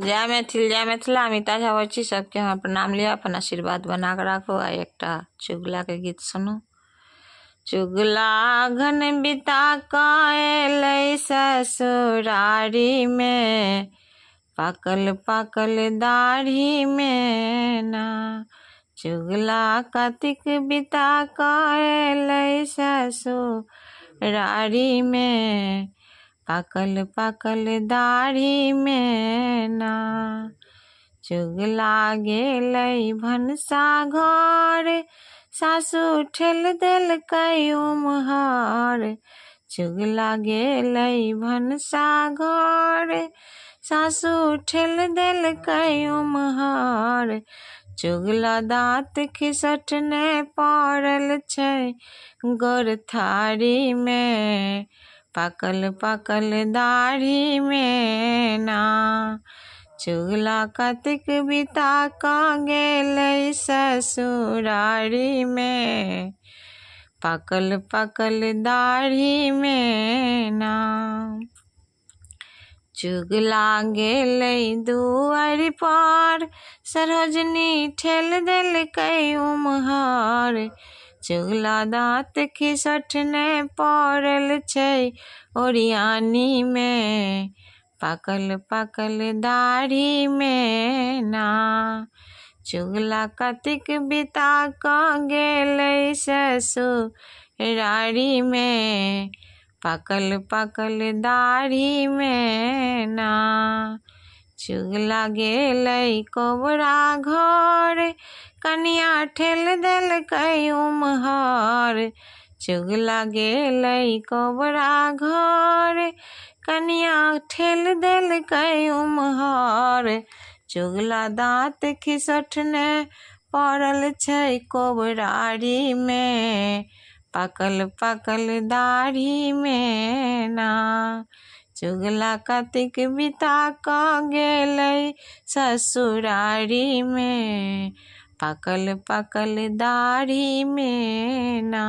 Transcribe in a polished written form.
जय मैथिल जय मिथिला। अमिता झा बच्ची सबके हम प्रणाम लिया, अपन आशीर्वाद बना के राखो। आ एकटा चुगला के गीत सुनो। चुगला घन बिता कायल ससुरारी में, पाकल पाकल दाढ़ी में ना। चुगला कतिक बिता कायल ससुरारी में, पाकल पाकल दाढ़ी में ना। चुगला गेलै भनसा घर, सासु ठेल देलकै उम्हर। चुगला गेलै भनसा घर, सासु ठेल देलकै उम्हर। चुगला दाँत खिसटने पड़ल छै गोर थारी में, पाकल पाकल दाढ़ी में ना। चुगला कतिक बिता कऽ गेलै ससुरारी में, पाकल पाकल दाढ़ी में ना। चुगला गेलै दुआरि पर, सरोजनी ठेल देलकै उम्हर। चुगला दाँत खिसटने पड़ल छै ओरियानी में, पाकल पाकल दाढ़ी में ना। चुगला कतिक बिता कऽ गेलै ससुरारी में, पाकल पाकल दाढ़ी में ना। चुगला गेलै कोबरा घर, कनिया ठेल देलकै उम्हर। चुगला गेलै कोबरा घर, कनिया ठेल देलकै उम्हर। चुगला दाँत खिसटने पड़ल छै कोबरारी में, पाकल पाकल दाढ़ी में ना। चुगला कतिक बिता कऽ गेलै ससुरारी में, पाकल पाकल दाढ़ी में ना।